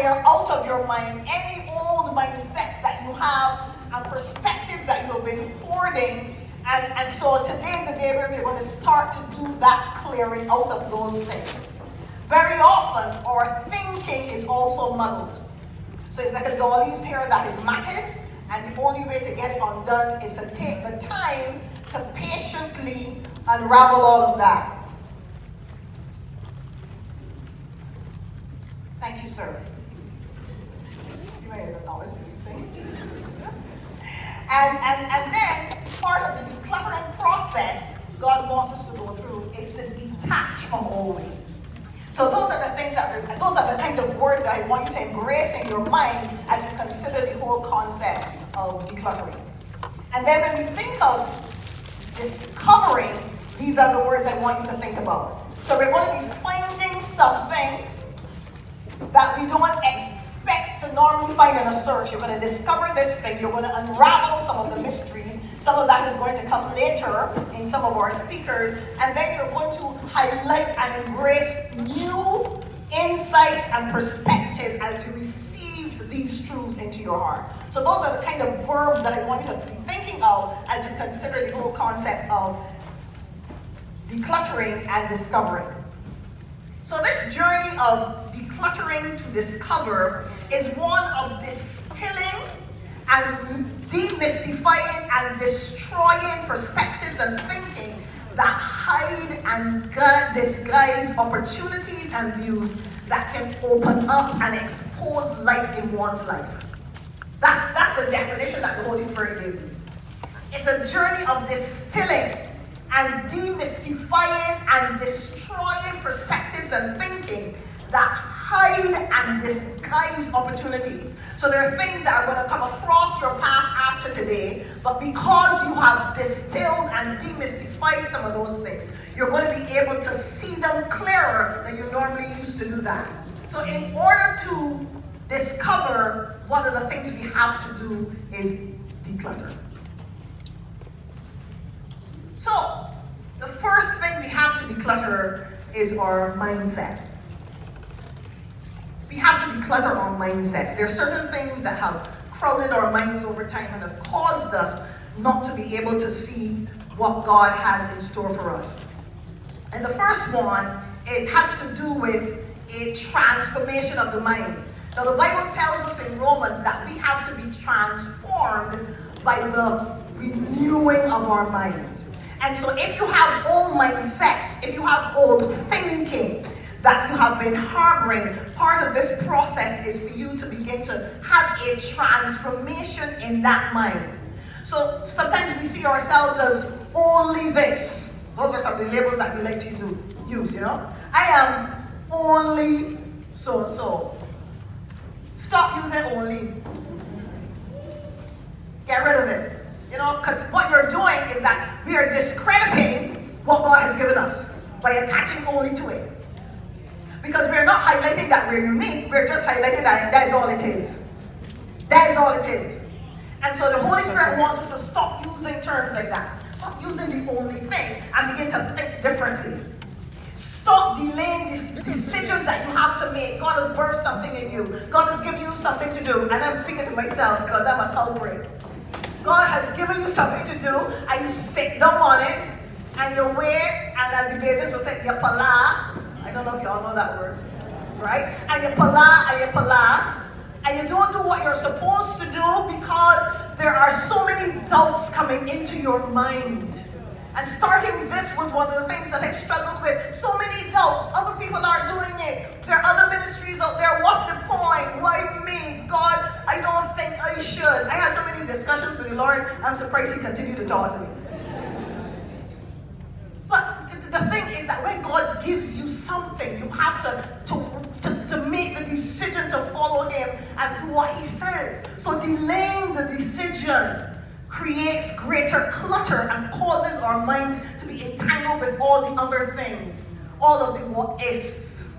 clear out of your mind any old mindsets that you have and perspectives that you've been hoarding. And so today's the day where we're going to start to do that clearing out of those things. Very often, our thinking is also muddled. So it's like a dolly's hair that is matted, and the only way to get it undone is to take the time to patiently unravel all of that. Thank you, sir. See my ears are always for these things. and then part of the decluttering process God wants us to go through is to detach from always. So those are the things those are the kind of words that I want you to embrace in your mind as you consider the whole concept of decluttering. And then when we think of discovering, these are the words I want you to think about. So we're going to be finding something that we don't expect to normally find in a search. You're going to discover this thing. You're going to unravel some of the mysteries. Some of that is going to come later in some of our speakers. And then you're going to highlight and embrace new insights and perspectives as you receive these truths into your heart. So those are the kind of verbs that I want you to be thinking of as you consider the whole concept of decluttering and discovering. So this journey of decluttering to discover is one of distilling and demystifying and destroying perspectives and thinking that hide and disguise opportunities and views that can open up and expose light in one's life. That's the definition that the Holy Spirit gave me. It's a journey of distilling and demystifying and destroying perspectives and thinking that hide and disguise opportunities. So there are things that are going to come across your path after today, but because you have distilled and demystified some of those things, you're going to be able to see them clearer than you normally used to do that. So in order to discover, one of the things we have to do is declutter. So, the first thing we have to declutter is our mindsets. We have to declutter our mindsets. There are certain things that have crowded our minds over time and have caused us not to be able to see what God has in store for us. And the first one, it has to do with a transformation of the mind. Now, the Bible tells us in Romans that we have to be transformed by the renewing of our minds. And so if you have old mindsets, if you have old thinking that you have been harboring, part of this process is for you to begin to have a transformation in that mind. So sometimes we see ourselves as only this. Those are some of the labels that we like to use, you know. I am only so-and-so. Stop using only. Get rid of it. You know, because what you're doing is that we are discrediting what God has given us by attaching only to it. Because we're not highlighting that we're unique, we're just highlighting that that is all it is. That is all it is. And so the Holy Spirit wants us to stop using terms like that. Stop using the only thing and begin to think differently. Stop delaying these decisions that you have to make. God has birthed something in you. God has given you something to do. And I'm speaking to myself because I'm a culprit. God has given you something to do, and you sit down on it, and you wait, and as the Bajans will say, you pala. I don't know if you all know that word, right? And you pala, and you don't do what you're supposed to do because there are so many doubts coming into your mind. And starting this was one of the things that I struggled with. So many doubts. Other people are doing it. There are other ministries out there. What's the point? Why me? God, I don't think I should. I had so many discussions with the Lord. I'm surprised He continued to talk to me. But the thing is that when God gives you something, you have to make the decision to follow Him and do what He says. So delaying the decision creates greater clutter and causes our mind to be entangled with all the other things, all of the what ifs.